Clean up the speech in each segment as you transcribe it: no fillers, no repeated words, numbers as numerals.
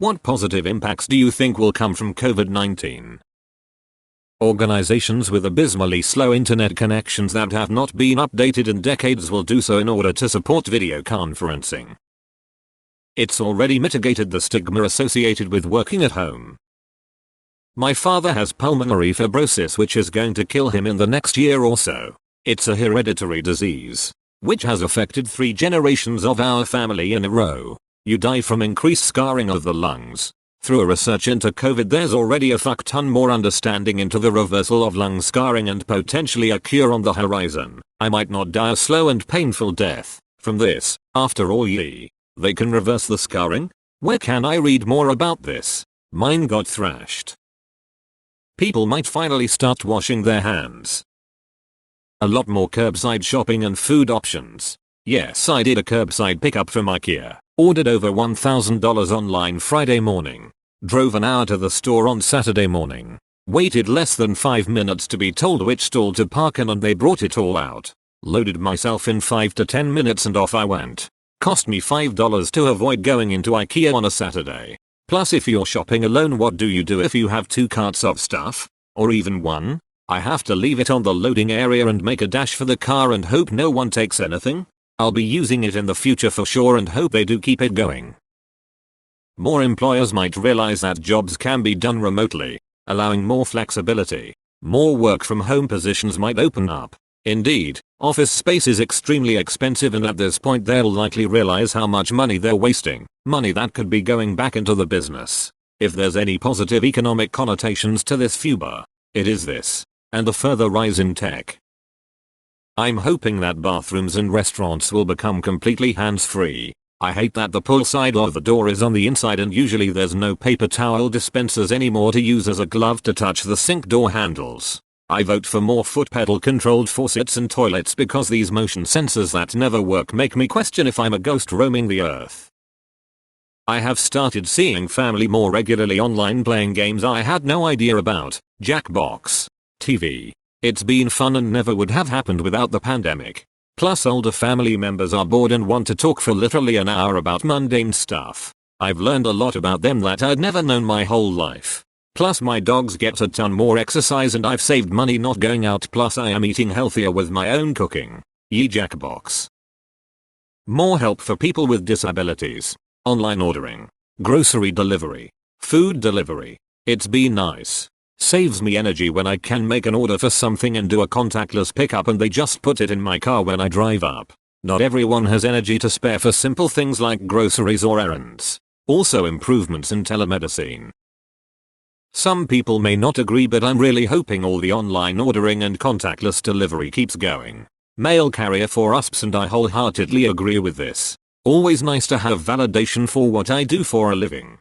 What positive impacts do you think will come from COVID-19? Organizations with abysmally slow internet connections that have not been updated in decades will do so in order to support video conferencing. It's already mitigated the stigma associated with working at home. My father has pulmonary fibrosis, which is going to kill him in the next year or so. It's a hereditary disease, which has affected 3 generations of our family in a row. You die from increased scarring of the lungs. Through a research into COVID, there's already a fuck ton more understanding into the reversal of lung scarring and potentially a cure on the horizon. I might not die a slow and painful death from this, after all. They can reverse the scarring? Where can I read more about this? Mine got thrashed. People might finally start washing their hands. A lot more curbside shopping and food options. Yes, I did a curbside pickup from IKEA. Ordered over $1,000 online Friday morning. Drove an hour to the store on Saturday morning. Waited less than 5 minutes to be told which stall to park in, and they brought it all out. Loaded myself in 5 to 10 minutes and off I went. Cost me $5 to avoid going into IKEA on a Saturday. Plus, if you're shopping alone, what do you do if you have 2 carts of stuff? Or even 1? I have to leave it on the loading area and make a dash for the car and hope no one takes anything? I'll be using it in the future for sure and hope they do keep it going. More employers might realize that jobs can be done remotely, allowing more flexibility. More work from home positions might open up. Indeed, office space is extremely expensive, and at this point they'll likely realize how much money they're wasting, money that could be going back into the business. If there's any positive economic connotations to this FUBA, it is this, and the further rise in tech. I'm hoping that bathrooms and restaurants will become completely hands-free. I hate that the pull side of the door is on the inside, and usually there's no paper towel dispensers anymore to use as a glove to touch the sink door handles. I vote for more foot pedal controlled faucets and toilets, because these motion sensors that never work make me question if I'm a ghost roaming the earth. I have started seeing family more regularly online playing games I had no idea about. Jackbox. TV. It's been fun and never would have happened without the pandemic. Plus, older family members are bored and want to talk for literally an hour about mundane stuff. I've learned a lot about them that I'd never known my whole life. Plus, my dogs get a ton more exercise and I've saved money not going out, plus I am eating healthier with my own cooking. Yee Jackbox. More help for people with disabilities. Online ordering. Grocery delivery. Food delivery. It's been nice. Saves me energy when I can make an order for something and do a contactless pickup and they just put it in my car when I drive up. Not everyone has energy to spare for simple things like groceries or errands. Also, improvements in telemedicine. Some people may not agree, but I'm really hoping all the online ordering and contactless delivery keeps going. Mail carrier for USPs, and I wholeheartedly agree with this. Always nice to have validation for what I do for a living.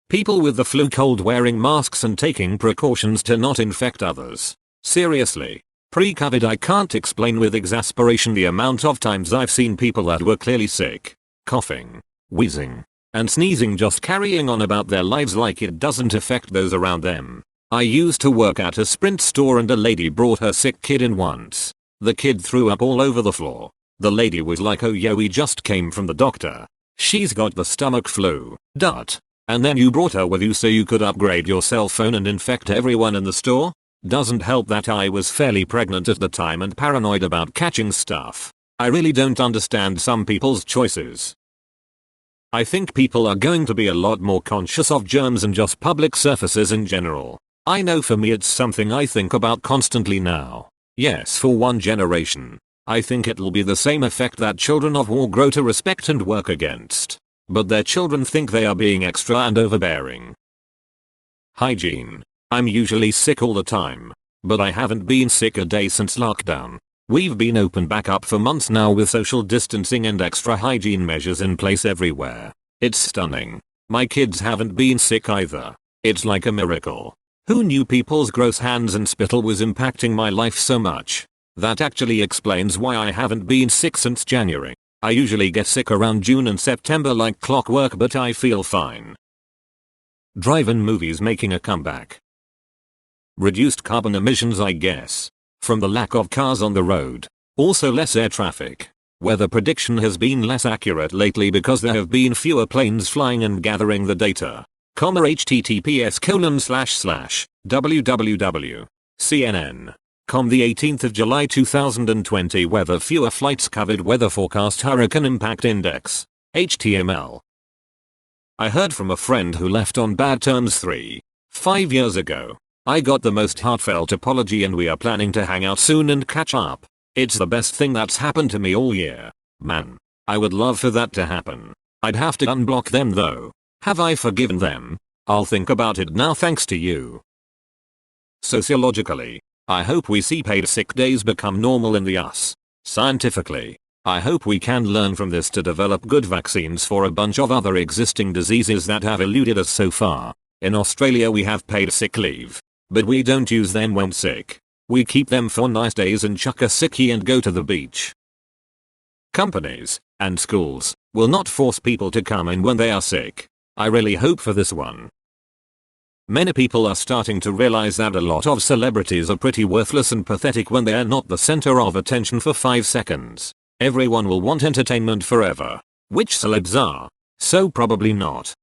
People with the flu cold wearing masks and taking precautions to not infect others. Seriously. Pre-COVID, I can't explain with exasperation the amount of times I've seen people that were clearly sick, coughing, wheezing, and sneezing just carrying on about their lives like it doesn't affect those around them. I used to work at a Sprint store and a lady brought her sick kid in once. The kid threw up all over the floor. The lady was like, "Oh yeah, we just came from the doctor. She's got the stomach flu. Dot. And then you brought her with you so you could upgrade your cell phone and infect everyone in the store?" Doesn't help that I was fairly pregnant at the time and paranoid about catching stuff. I really don't understand some people's choices. I think people are going to be a lot more conscious of germs and just public surfaces in general. I know for me it's something I think about constantly now. Yes, for one generation. I think it'll be the same effect that children of war grow to respect and work against. But their children think they are being extra and overbearing. Hygiene. I'm usually sick all the time. But I haven't been sick a day since lockdown. We've been open back up for months now with social distancing and extra hygiene measures in place everywhere. It's stunning. My kids haven't been sick either. It's like a miracle. Who knew people's gross hands and spittle was impacting my life so much? That actually explains why I haven't been sick since January. I usually get sick around June and September like clockwork, but I feel fine. Drive-in movies making a comeback. Reduced carbon emissions, I guess. From the lack of cars on the road. Also less air traffic. Weather prediction has been less accurate lately because there have been fewer planes flying and gathering the data. https://www.cnn.com the 18th of July 2020 weather fewer flights covered weather forecast hurricane impact index HTML. I heard from a friend who left on bad terms 5 years ago. I got the most heartfelt apology and we are planning to hang out soon and catch up. It's the best thing that's happened to me all year. Man, I would love for that to happen. I'd have to unblock them though. Have I forgiven them? I'll think about it now thanks to you. Sociologically, I hope we see paid sick days become normal in the US. Scientifically, I hope we can learn from this to develop good vaccines for a bunch of other existing diseases that have eluded us so far. In Australia we have paid sick leave, but we don't use them when sick. We keep them for nice days and chuck a sickie and go to the beach. Companies and schools will not force people to come in when they are sick. I really hope for this one. Many people are starting to realize that a lot of celebrities are pretty worthless and pathetic when they are not the center of attention for 5 seconds. Everyone will want entertainment forever. Which celebs are? So probably not.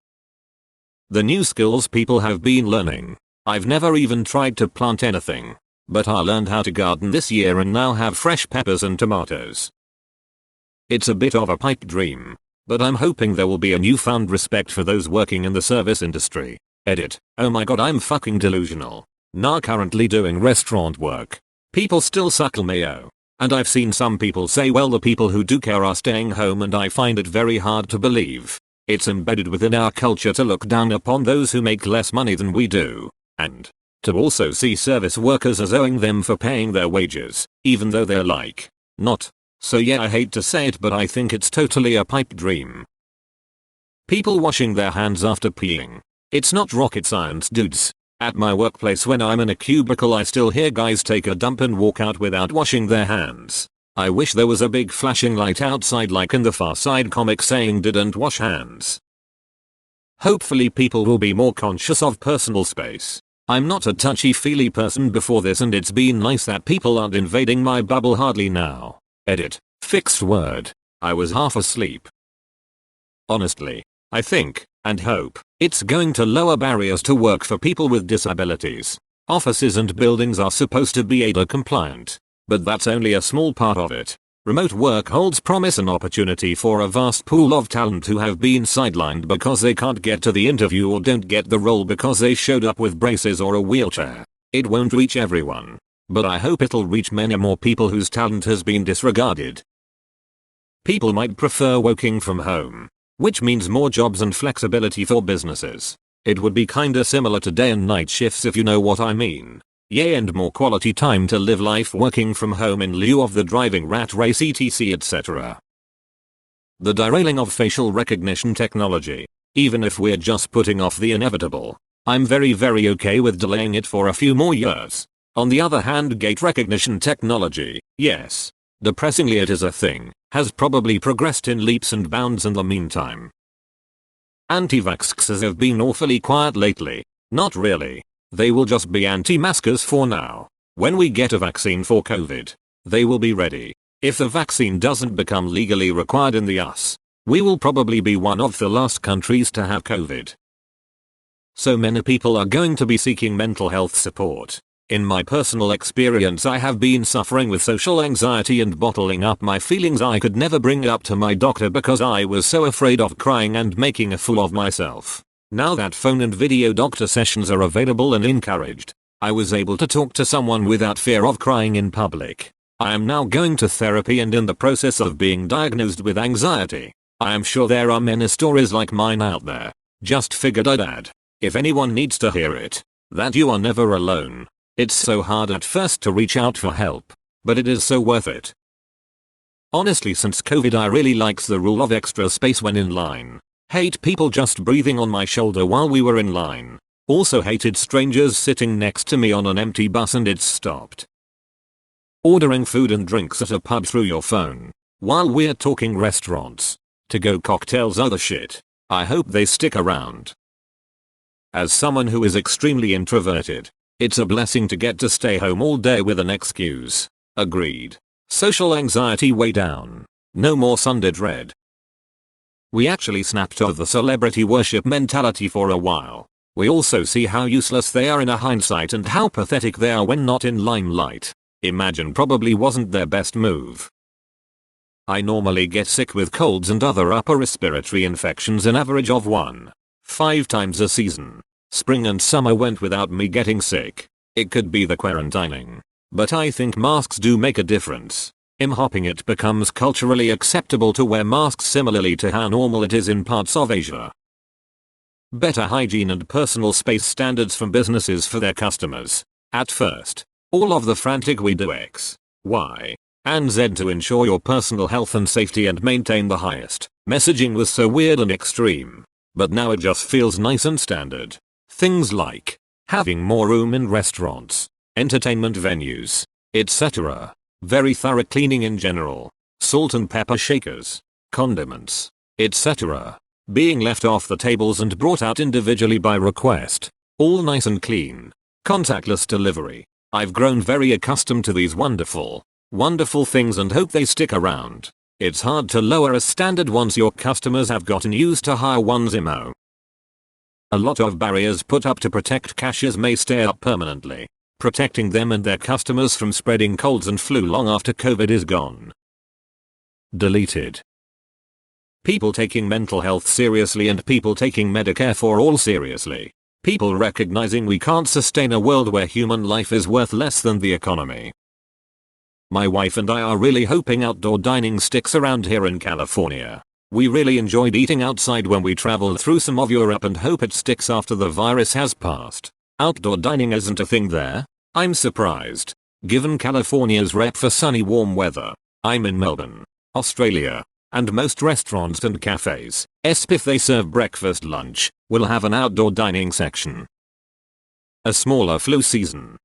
The new skills people have been learning. I've never even tried to plant anything, but I learned how to garden this year and now have fresh peppers and tomatoes. It's a bit of a pipe dream, but I'm hoping there will be a newfound respect for those working in the service industry. Edit. Oh my god, I'm fucking delusional. Now currently doing restaurant work. People still suckle mayo. And I've seen some people say well the people who do care are staying home and I find it very hard to believe. It's embedded within our culture to look down upon those who make less money than we do. And to also see service workers as owing them for paying their wages, even though they're like, not. So yeah, I hate to say it but I think it's totally a pipe dream. People washing their hands after peeing. It's not rocket science dudes. At my workplace when I'm in a cubicle I still hear guys take a dump and walk out without washing their hands. I wish there was a big flashing light outside like in the Far Side comic saying didn't wash hands. Hopefully people will be more conscious of personal space. I'm not a touchy-feely person before this and it's been nice that people aren't invading my bubble hardly now. Edit. Fixed word. I was half asleep. Honestly, I think, and hope, it's going to lower barriers to work for people with disabilities. Offices and buildings are supposed to be ADA compliant, but that's only a small part of it. Remote work holds promise and opportunity for a vast pool of talent who have been sidelined because they can't get to the interview or don't get the role because they showed up with braces or a wheelchair. It won't reach everyone, but I hope it'll reach many more people whose talent has been disregarded. People might prefer working from home, which means more jobs and flexibility for businesses. It would be kinda similar to day and night shifts if you know what I mean. Yay, and more quality time to live life working from home in lieu of the driving rat race etc etc. The derailing of facial recognition technology. Even if we're just putting off the inevitable, I'm very okay with delaying it for a few more years. On the other hand, gait recognition technology, yes, depressingly it is a thing, has probably progressed in leaps and bounds in the meantime. Anti-vaxxers have been awfully quiet lately. Not really. They will just be anti-maskers for now. When we get a vaccine for COVID, they will be ready. If the vaccine doesn't become legally required in the US, we will probably be one of the last countries to have COVID. So many people are going to be seeking mental health support. In my personal experience, I have been suffering with social anxiety and bottling up my feelings. I could never bring it up to my doctor because I was so afraid of crying and making a fool of myself. Now that phone and video doctor sessions are available and encouraged, I was able to talk to someone without fear of crying in public. I am now going to therapy and in the process of being diagnosed with anxiety. I am sure there are many stories like mine out there. Just figured I'd add, if anyone needs to hear it, that you are never alone. It's so hard at first to reach out for help, but it is so worth it. Honestly, since COVID I really liked the rule of extra space when in line. Hate people just breathing on my shoulder while we were in line. Also hated strangers sitting next to me on an empty bus and it's stopped. Ordering food and drinks at a pub through your phone. While we're talking restaurants. To-go cocktails, other shit. I hope they stick around. As someone who is extremely introverted, it's a blessing to get to stay home all day with an excuse. Agreed. Social anxiety way down. No more Sunday dread. We actually snapped off the celebrity worship mentality for a while. We also see how useless they are in a hindsight and how pathetic they are when not in limelight. Imagine probably wasn't their best move. I normally get sick with colds and other upper respiratory infections an average of 1.5 times a season. Spring and summer went without me getting sick. It could be the quarantining. But I think masks do make a difference. In hopping it becomes culturally acceptable to wear masks similarly to how normal it is in parts of Asia. Better hygiene and personal space standards from businesses for their customers. At first, all of the frantic we do X, Y, and Z to ensure your personal health and safety and maintain the highest messaging was so weird and extreme. But now it just feels nice and standard. Things like having more room in restaurants, entertainment venues, etc. Very thorough cleaning in general, salt and pepper shakers, condiments, etc. being left off the tables and brought out individually by request, all nice and clean, contactless delivery. I've grown very accustomed to these wonderful things and hope they stick around. It's hard to lower a standard once your customers have gotten used to higher ones. A lot of barriers put up to protect cashiers may stay up permanently, protecting them and their customers from spreading colds and flu long after COVID is gone. Deleted. People taking mental health seriously and people taking Medicare for all seriously. People recognizing we can't sustain a world where human life is worth less than the economy. My wife and I are really hoping outdoor dining sticks around here in California. We really enjoyed eating outside when we traveled through some of Europe and hope it sticks after the virus has passed. Outdoor dining isn't a thing there? I'm surprised. Given California's rep for sunny warm weather. I'm in Melbourne, Australia, and most restaurants and cafes, if they serve breakfast lunch, will have an outdoor dining section. A smaller flu season.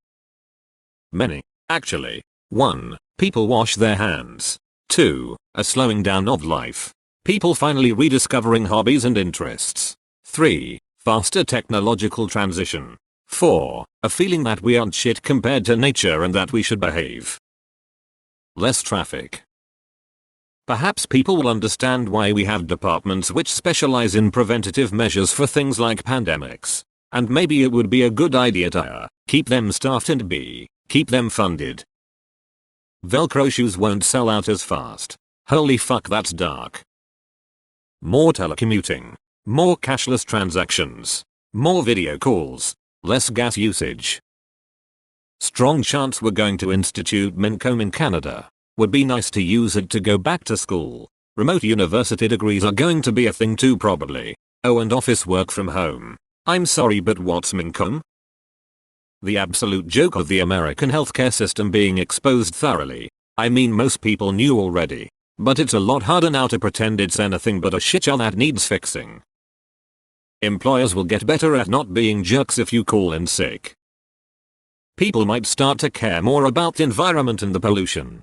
Many, actually. 1. People wash their hands. 2. A slowing down of life. People finally rediscovering hobbies and interests. 3. Faster technological transition. 4. A feeling that we aren't shit compared to nature and that we should behave. Less traffic. Perhaps people will understand why we have departments which specialize in preventative measures for things like pandemics. And maybe it would be a good idea to A. Keep them staffed and B. Keep them funded. Velcro shoes won't sell out as fast. Holy fuck, that's dark. More telecommuting. More cashless transactions. More video calls. Less gas usage. Strong chance we're going to institute Mincome in Canada. Would be nice to use it to go back to school. Remote university degrees are going to be a thing too probably. Oh, and office work from home. I'm sorry, but what's Mincome? The absolute joke of the American healthcare system being exposed thoroughly. I mean, most people knew already. But it's a lot harder now to pretend it's anything but a shitshow that needs fixing. Employers will get better at not being jerks if you call in sick. People might start to care more about the environment and the pollution.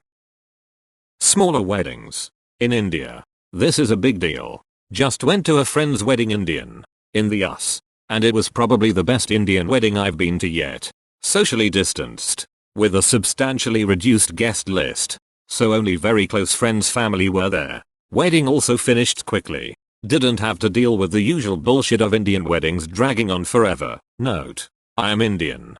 Smaller weddings. In India. This is a big deal. Just went to a friend's wedding in the US. And it was probably the best Indian wedding I've been to yet. Socially distanced. With a substantially reduced guest list. So only very close friends' family were there. Wedding also finished quickly. Didn't have to deal with the usual bullshit of Indian weddings dragging on forever. Note. I am Indian.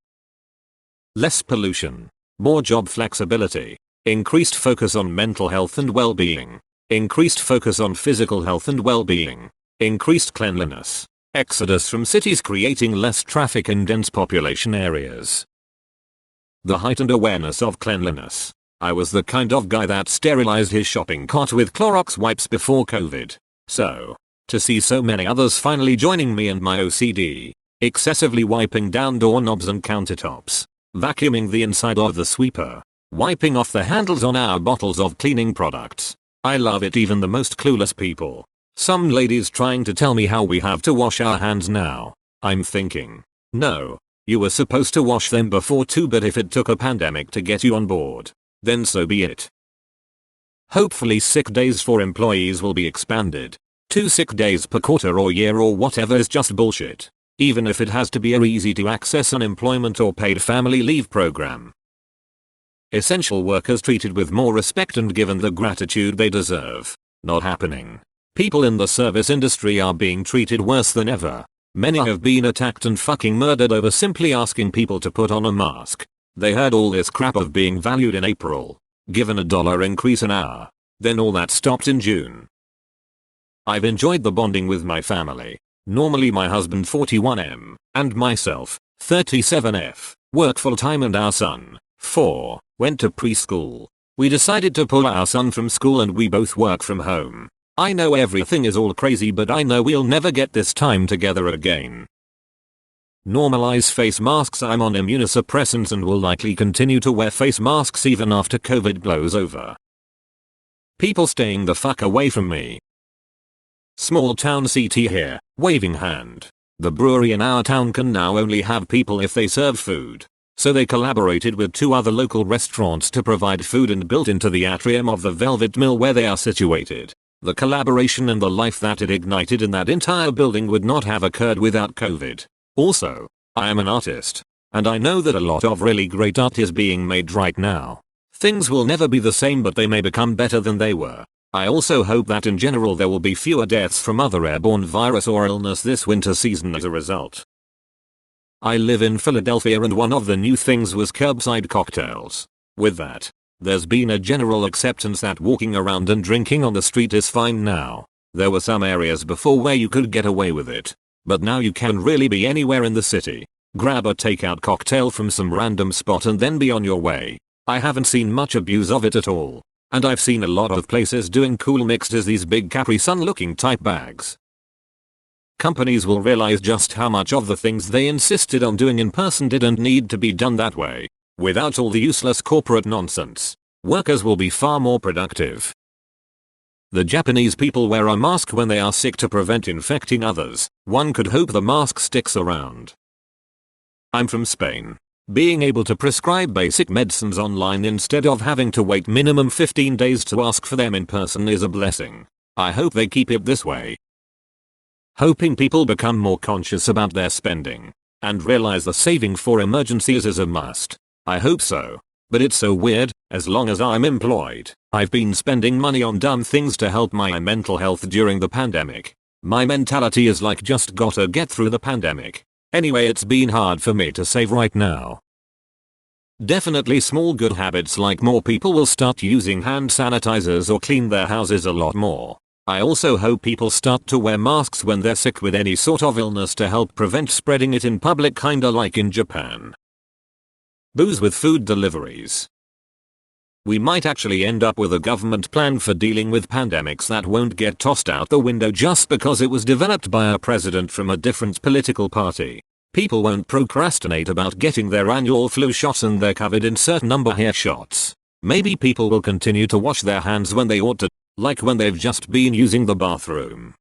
Less pollution. More job flexibility. Increased focus on mental health and well-being. Increased focus on physical health and well-being. Increased cleanliness. Exodus from cities creating less traffic in dense population areas. The heightened awareness of cleanliness. I was the kind of guy that sterilized his shopping cart with Clorox wipes before COVID. So, to see so many others finally joining me and my OCD, excessively wiping down doorknobs and countertops, vacuuming the inside of the sweeper, wiping off the handles on our bottles of cleaning products. I love it. Even the most clueless people. Some ladies trying to tell me how we have to wash our hands now. I'm thinking, no, you were supposed to wash them before too, but if it took a pandemic to get you on board, then so be it. Hopefully sick days for employees will be expanded. 2 sick days per quarter or year or whatever is just bullshit. Even if it has to be a easy to access unemployment or paid family leave program. Essential workers treated with more respect and given the gratitude they deserve. Not happening. People in the service industry are being treated worse than ever. Many have been attacked and fucking murdered over simply asking people to put on a mask. They heard all this crap of being valued in April, given a $1 increase an hour. Then all that stopped in June. I've enjoyed the bonding with my family. Normally my husband 41M, and myself, 37F, work full time and our son, 4, went to preschool. We decided to pull our son from school and we both work from home. I know everything is all crazy, but I know we'll never get this time together again. Normalize face masks. I'm on immunosuppressants and will likely continue to wear face masks even after COVID blows over. People staying the fuck away from me. Small town CT here, waving hand. The brewery in our town can now only have people if they serve food. So they collaborated with 2 other local restaurants to provide food and built into the atrium of the Velvet Mill where they are situated. The collaboration and the life that it ignited in that entire building would not have occurred without COVID. Also, I am an artist, and I know that a lot of really great art is being made right now. Things will never be the same, but they may become better than they were. I also hope that in general there will be fewer deaths from other airborne virus or illness this winter season as a result. I live in Philadelphia and one of the new things was curbside cocktails. With that, there's been a general acceptance that walking around and drinking on the street is fine now. There were some areas before where you could get away with it, but now you can really be anywhere in the city. Grab a takeout cocktail from some random spot and then be on your way. I haven't seen much abuse of it at all. And I've seen a lot of places doing cool mixed these big Capri Sun looking type bags. Companies will realize just how much of the things they insisted on doing in person didn't need to be done that way. Without all the useless corporate nonsense, workers will be far more productive. The Japanese people wear a mask when they are sick to prevent infecting others. One could hope the mask sticks around. I'm from Spain. Being able to prescribe basic medicines online instead of having to wait minimum 15 days to ask for them in person is a blessing. I hope they keep it this way. Hoping people become more conscious about their spending and realize the saving for emergencies is a must. I hope so. But it's so weird, as long as I'm employed, I've been spending money on dumb things to help my mental health during the pandemic. My mentality is like just gotta get through the pandemic. Anyway, it's been hard for me to save right now. Definitely small good habits like more people will start using hand sanitizers or clean their houses a lot more. I also hope people start to wear masks when they're sick with any sort of illness to help prevent spreading it in public, kinda like in Japan. Booze with food deliveries. We might actually end up with a government plan for dealing with pandemics that won't get tossed out the window just because it was developed by a president from a different political party. People won't procrastinate about getting their annual flu shot and their COVID insert number hair shots. Maybe people will continue to wash their hands when they ought to, like when they've just been using the bathroom.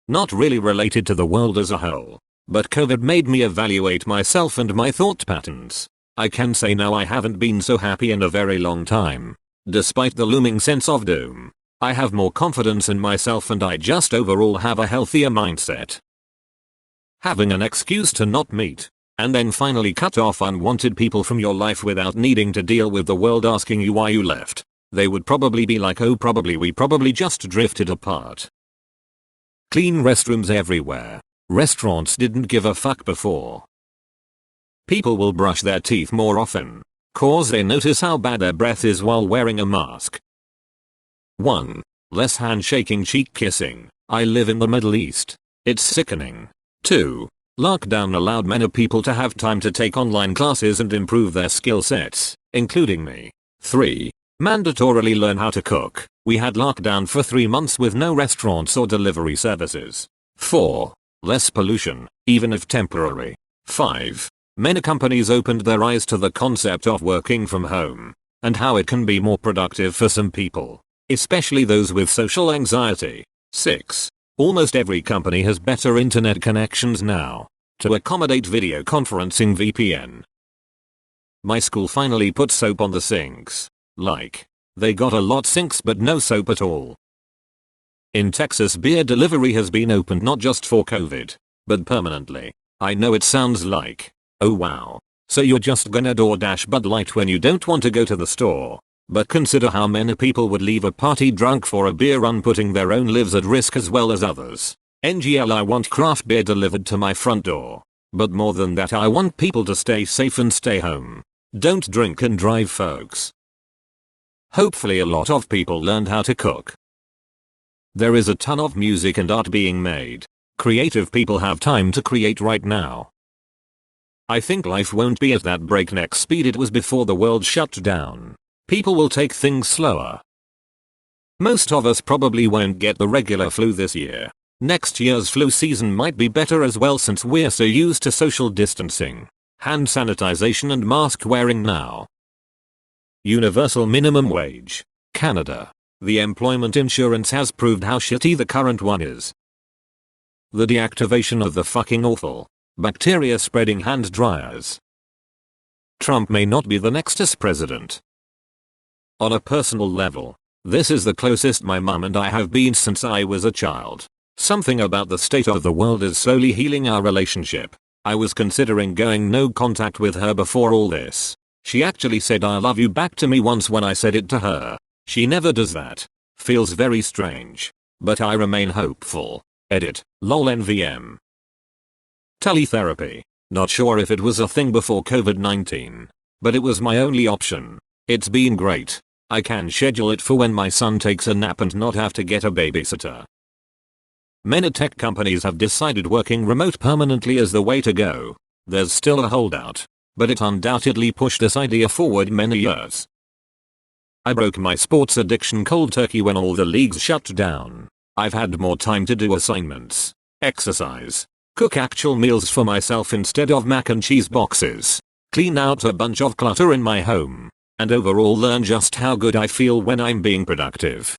Not really related to the world as a whole, but COVID made me evaluate myself and my thought patterns. I can say now I haven't been so happy in a very long time. Despite the looming sense of doom, I have more confidence in myself and I just overall have a healthier mindset. Having an excuse to not meet, and then finally cut off unwanted people from your life without needing to deal with the world asking you why you left. They would probably be like, oh we probably just drifted apart. Clean restrooms everywhere. Restaurants didn't give a fuck before. People will brush their teeth more often, cause they notice how bad their breath is while wearing a mask. 1. Less handshaking, cheek kissing. I live in the Middle East. It's sickening. 2. Lockdown allowed many people to have time to take online classes and improve their skill sets, including me. 3. Mandatorily learn how to cook. We had lockdown for 3 months with no restaurants or delivery services. 4. Less pollution, even if temporary. 5. Many companies opened their eyes to the concept of working from home and how it can be more productive for some people, especially those with social anxiety. 6. Almost every company has better internet connections now to accommodate video conferencing VPN. My school finally put soap on the sinks. Like, they got a lot sinks but no soap at all. In Texas, beer delivery has been opened not just for COVID, but permanently. I know it sounds like, oh wow, So you're just gonna DoorDash Bud Light when you don't want to go to the store. But consider how many people would leave a party drunk for a beer run, putting their own lives at risk as well as others. NGL, I want craft beer delivered to my front door. But more than that, I want people to stay safe and stay home. Don't drink and drive, folks. Hopefully a lot of people learned how to cook. There is a ton of music and art being made. Creative people have time to create right now. I think life won't be at that breakneck speed it was before the world shut down. People will take things slower. Most of us probably won't get the regular flu this year. Next year's flu season might be better as well, since we're so used to social distancing, hand sanitization and mask wearing now. Universal minimum wage. Canada. The employment insurance has proved how shitty the current one is. The deactivation of the fucking awful bacteria spreading hand dryers. Trump may not be the next as president. On a personal level, this is the closest my mum and I have been since I was a child. Something about the state of the world is slowly healing our relationship. I was considering going no contact with her before all this. She actually said I love you back to me once when I said it to her. She never does that. Feels very strange. But I remain hopeful. Edit. Lol NVM. Teletherapy. Not sure if it was a thing before COVID-19. But it was my only option. It's been great. I can schedule it for when my son takes a nap and not have to get a babysitter. Many tech companies have decided working remote permanently is the way to go. There's still a holdout, but it undoubtedly pushed this idea forward many years. I broke my sports addiction cold turkey when all the leagues shut down. I've had more time to do assignments, exercise, cook actual meals for myself instead of mac and cheese boxes, clean out a bunch of clutter in my home, and overall learn just how good I feel when I'm being productive.